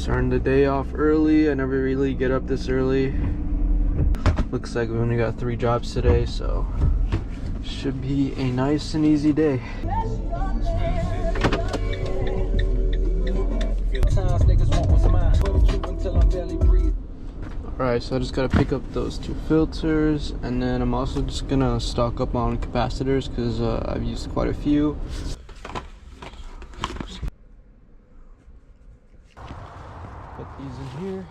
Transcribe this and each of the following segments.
Starting the day off early. I never really get up this early. Looks like we only got 3 jobs today, so should be a nice and easy day. Alright, so I just gotta pick up those 2 filters, and then I'm also just gonna stock up on capacitors because I've used quite a few. Put these in here.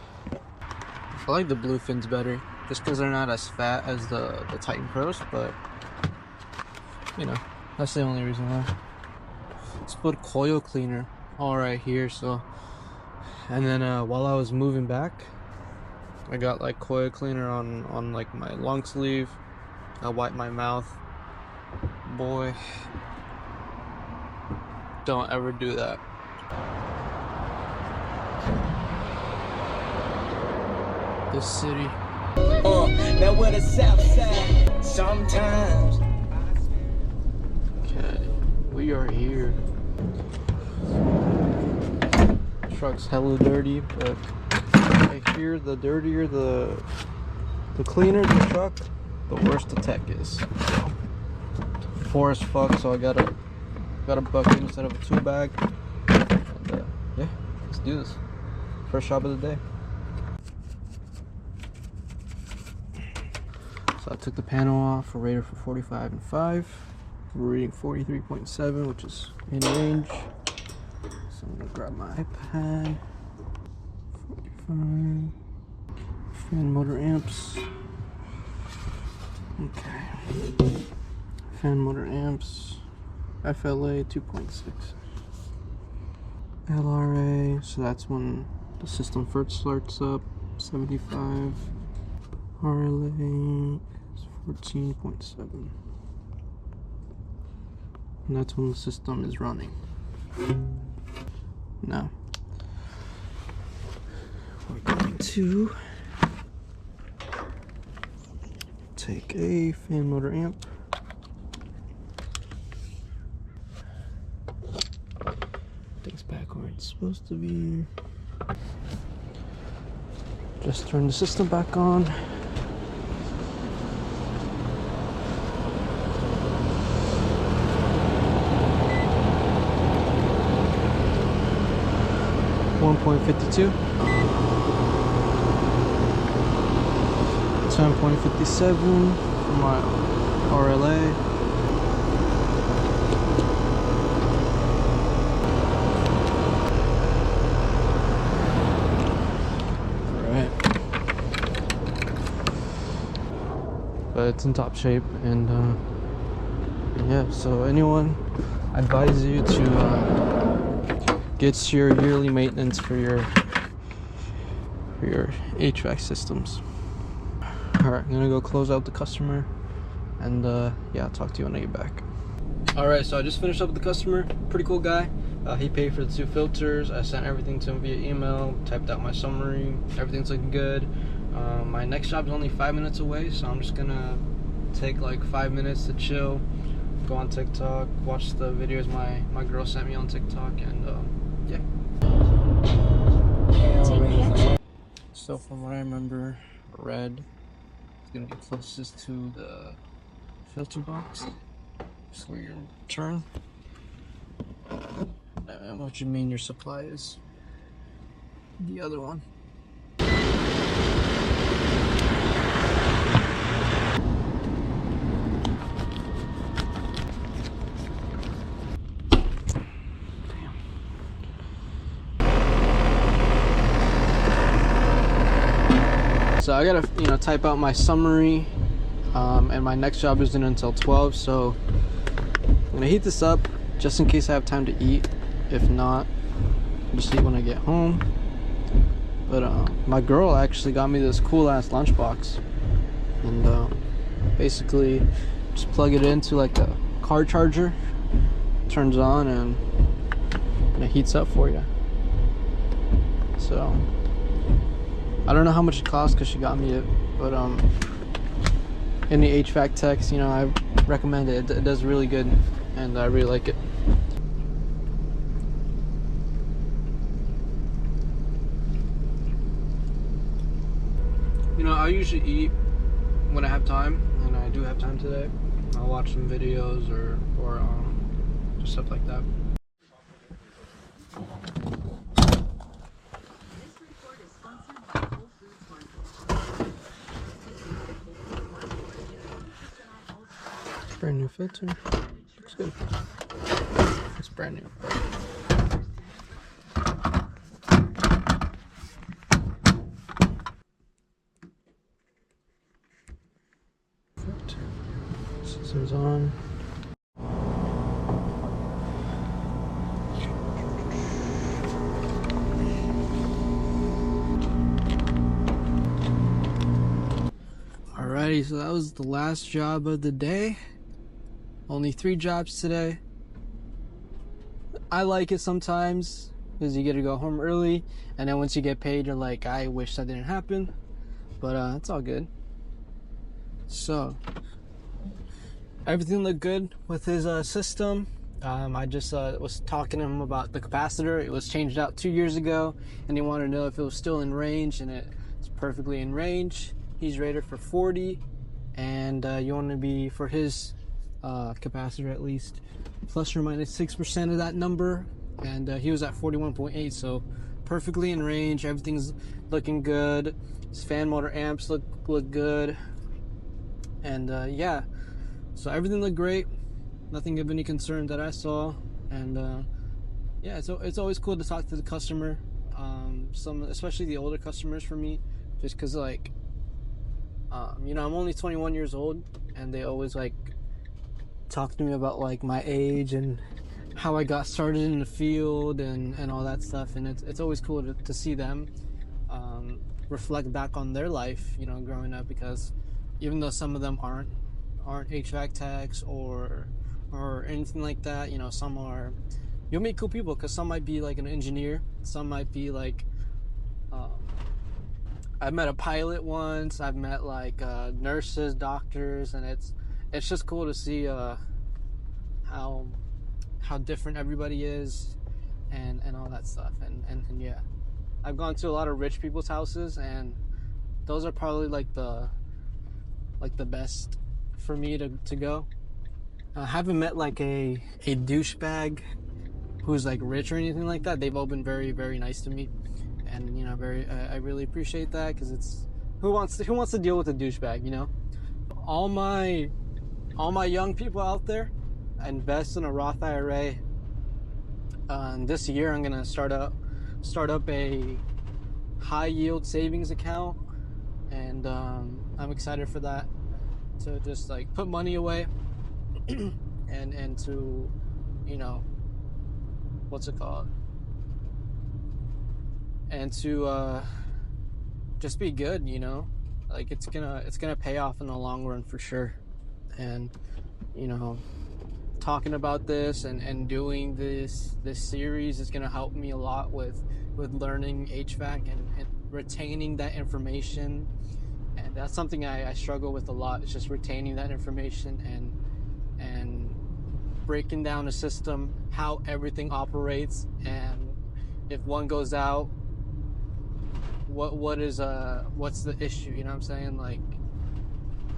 I like the blue fins better, just because they're not as fat as the Titan Pros, but you know, that's the only reason why. Let's put coil cleaner all right here. So, and then while I was moving back, I got like coil cleaner on like my long sleeve. I wiped my mouth. Boy, don't ever do that. This city. Now we're the south side. Sometimes. Okay, we are here. Truck's hella dirty, but I hear the dirtier the cleaner the truck, the worse the tech is. 4 as fuck, so I got a bucket instead of a 2 bag. And, yeah, let's do this. First job of the day. So I took the panel off, rated for 45 and 5. We're reading 43.7, which is in range. So I'm gonna grab my iPad. 45. Fan motor amps. Okay. Fan motor amps. FLA 2.6. LRA, so that's when the system first starts up. 75. RLA is 14.7. And that's when the system is running. Now, we're going to take a fan motor amp. Things back where it's supposed to be. Just turn the system back on. .52, 10.57 for my RLA. Alright, but it's in top shape, and yeah, so anyone, I advise you to get your yearly maintenance for your HVAC systems. Alright, I'm gonna go close out the customer, and yeah, I'll talk to you when I get back. Alright, so I just finished up with the customer. Pretty cool guy. He paid for the 2 filters. I sent everything to him via email, typed out my summary. Everything's looking good. My next job is only 5 minutes away, so I'm just gonna take like 5 minutes to chill, go on TikTok, watch the videos my girl sent me on TikTok, and yeah. So from what I remember, red is gonna be closest to the filter box. Just where your turn. And what you mean your supply is the other one. So I gotta, type out my summary, and my next job isn't until 12, so I'm gonna heat this up just in case I have time to eat. If not, I'll just eat when I get home. But my girl actually got me this cool ass lunchbox, and basically just plug it into like a car charger, turns on, and it heats up for you. So I don't know how much it costs because she got me it, but any HVAC techs, I recommend it. It does really good, and I really like it. You know, I usually eat when I have time, and I do have time today. I'll watch some videos or just stuff like that. Brand new filter. Looks good. It's brand new. Perfect. Systems on. Alrighty, so that was the last job of the day. Only 3 jobs today. I like it sometimes because you get to go home early, and then once you get paid, you're like, I wish that didn't happen, but it's all good. So everything looked good with his system. I just was talking to him about the capacitor. It was changed out 2 years ago, and he wanted to know if it was still in range, and it's perfectly in range. He's rated for 40, and you want to be, for his capacitor at least, plus or minus 6% of that number, and he was at 41.8, so perfectly in range. Everything's looking good. His fan motor amps look good, and yeah, so everything looked great. Nothing of any concern that I saw, and yeah, it's always cool to talk to the customer, especially the older customers for me, just because like you know, I'm only 21 years old, and they always like talk to me about like my age and how I got started in the field and all that stuff, and it's always cool to see them reflect back on their life, you know, growing up, because even though some of them aren't HVAC techs or anything like that, you know, some are. You'll meet cool people because some might be like an engineer, some might be like I've met a pilot once, I've met like nurses, doctors, and it's just cool to see how different everybody is and all that stuff, and yeah, I've gone to a lot of rich people's houses, and those are probably like the best for me to go. I haven't met like a douchebag who's like rich or anything like that. They've all been very, very nice to me, and you know, I really appreciate that, because it's who wants to deal with a douchebag, you know? All my young people out there, invest in a Roth IRA. This year I'm gonna start up a high yield savings account, and I'm excited for that, to just like put money away and to, you know, what's it called, and to just be good, you know, like it's gonna pay off in the long run for sure. And you know, talking about this and doing this series is gonna help me a lot with learning HVAC and retaining that information. And that's something I struggle with a lot. It's just retaining that information and breaking down the system, how everything operates, and if one goes out, what's the issue, you know what I'm saying? Like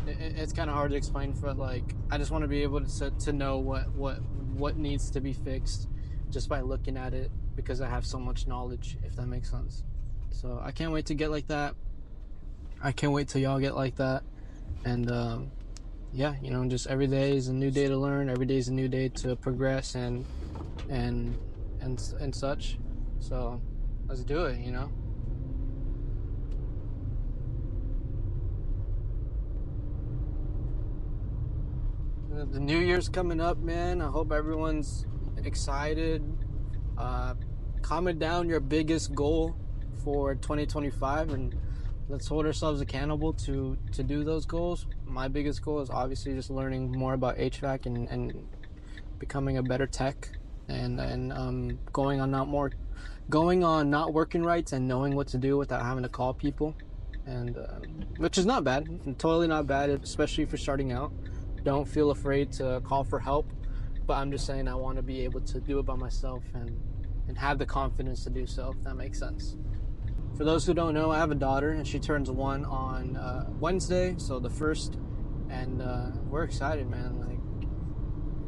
it's kind of hard to explain, for like I just want to be able to know what needs to be fixed just by looking at it, because I have so much knowledge, if that makes sense. So I can't wait to get like that. I can't wait till y'all get like that. And yeah, you know, just every day is a new day to learn. Every day is a new day to progress and such. So let's do it, you know. The new year's coming up, man. I hope everyone's excited. Comment down your biggest goal for 2025, and let's hold ourselves accountable to do those goals. My biggest goal is obviously just learning more about HVAC and becoming a better tech, and going on not working rights and knowing what to do without having to call people, and which is not bad, totally not bad, especially if you're starting out. Don't feel afraid to call for help, but I'm just saying I want to be able to do it by myself and have the confidence to do so, if that makes sense. For those who don't know, I have a daughter and she turns 1 on Wednesday, so the 1st, and we're excited, man. Like,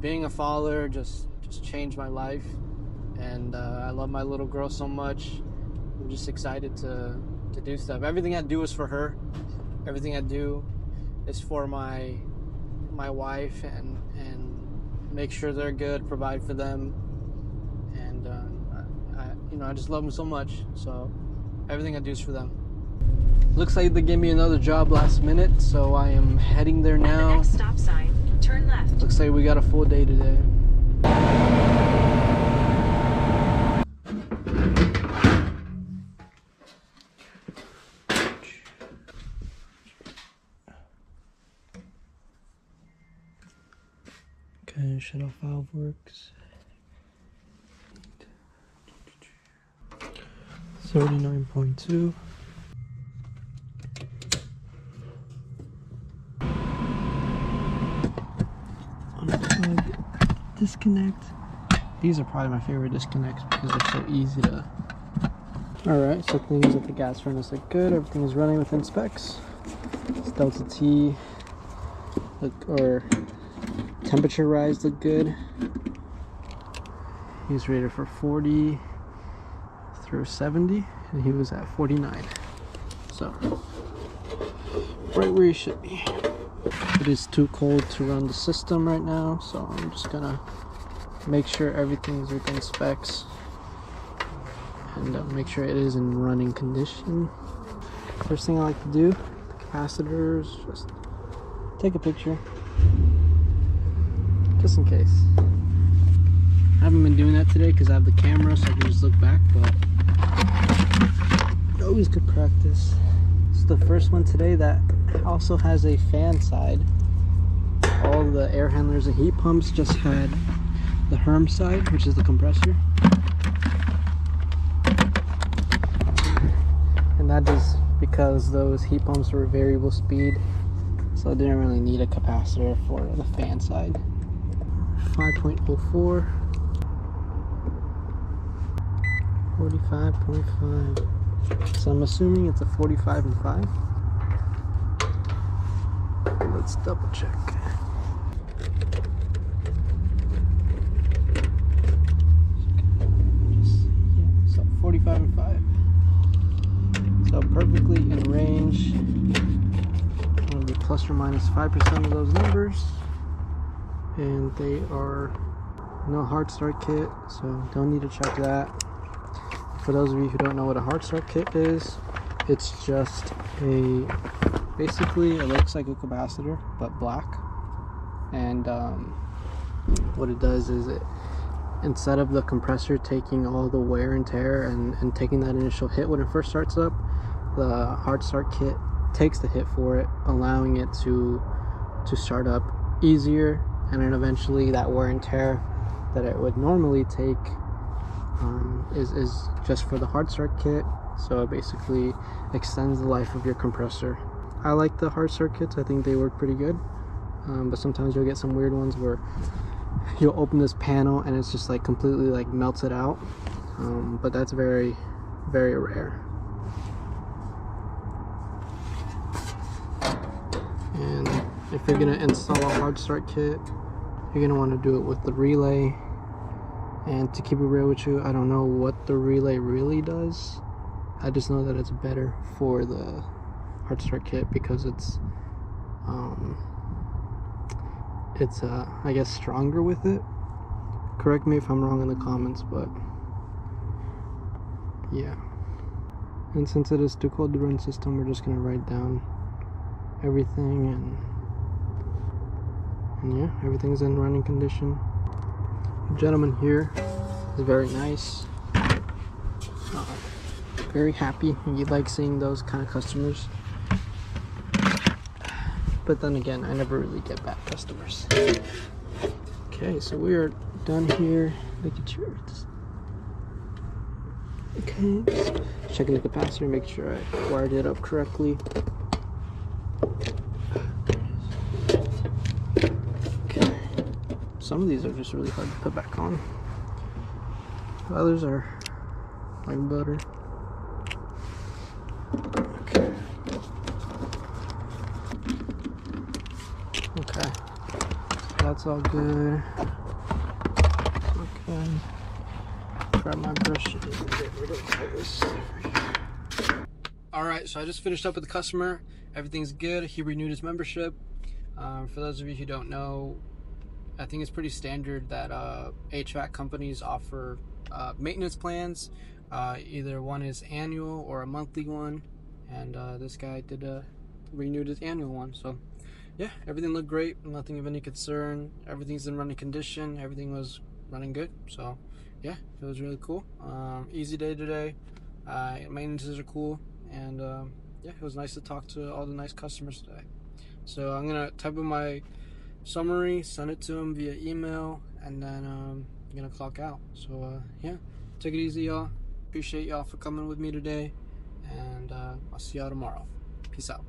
being a father just changed my life, and I love my little girl so much. I'm just excited to do stuff. Everything I do is for her. Everything I do is for my wife, and make sure they're good, provide for them, and I just love them so much. So everything I do is for them. Looks like they gave me another job last minute, so I am heading there now. At the next stop sign, turn left. Looks like we got a full day today. Okay, shut off valve works. 39.2. Unplug, disconnect. These are probably my favorite disconnects because they're so easy to. Alright, so things at the gas furnace look good. Everything is running within specs. This Delta T or temperature rise look good. He's rated for 40 through 70, and he was at 49. So, right where he should be. It is too cold to run the system right now, so I'm just gonna make sure everything's within specs and make sure it is in running condition. First thing I like to do, the capacitors, just take a picture, just in case. I haven't been doing that today because I have the camera, so I can just look back, but always good practice. It's the first one today that also has a fan side. All the air handlers and heat pumps just had the Herm side, which is the compressor. And that is because those heat pumps were variable speed, so I didn't really need a capacitor for the fan side. 5.04, 45.5. So I'm assuming it's a 45 and 5. Let's double check. So 45 and 5. So perfectly in range. I'll be plus or minus 5% of those numbers. And they are no hard start kit, so don't need to check that. For those of you who don't know what a hard start kit is, it's just basically a light cycle capacitor, but black. And what it does is instead of the compressor taking all the wear and tear and taking that initial hit when it first starts up, the hard start kit takes the hit for it, allowing it to start up easier, and then eventually that wear and tear that it would normally take is just for the hard start kit. So it basically extends the life of your compressor. I like the hard start kits. I think they work pretty good, but sometimes you'll get some weird ones where you'll open this panel and it's just like completely like melted out, but that's very, very rare. And if you're gonna install a hard start kit, you're gonna want to do it with the relay. And to keep it real with you, I don't know what the relay really does. I just know that it's better for the hard start kit because it's I guess stronger with it. Correct me if I'm wrong in the comments, but yeah. And since it is too cold to run system, we're just gonna write down everything, and yeah, everything's in running condition. The gentleman here is very nice, very happy. You like seeing those kind of customers, but then again, I never really get bad customers. Okay, so we are done here. Making sure it's okay. Just checking the capacitor, make sure I wired it up correctly. Okay, some of these are just really hard to put back on. Others are like butter. Okay, that's all good. Okay, grab my brush and get rid of all this stuff. All right, so I just finished up with the customer. Everything's good. He renewed his membership. For those of you who don't know, I think it's pretty standard that HVAC companies offer maintenance plans. Either one is annual or a monthly one, and this guy did renewed his annual one. So yeah, everything looked great, nothing of any concern. Everything's in running condition. Everything was running good. So yeah, it was really cool. Easy day today. Maintenances are cool, and yeah, it was nice to talk to all the nice customers today. So I'm gonna type in my summary, send it to him via email, and then I'm gonna clock out. So yeah, take it easy, y'all. Appreciate y'all for coming with me today, and I'll see y'all tomorrow. Peace out.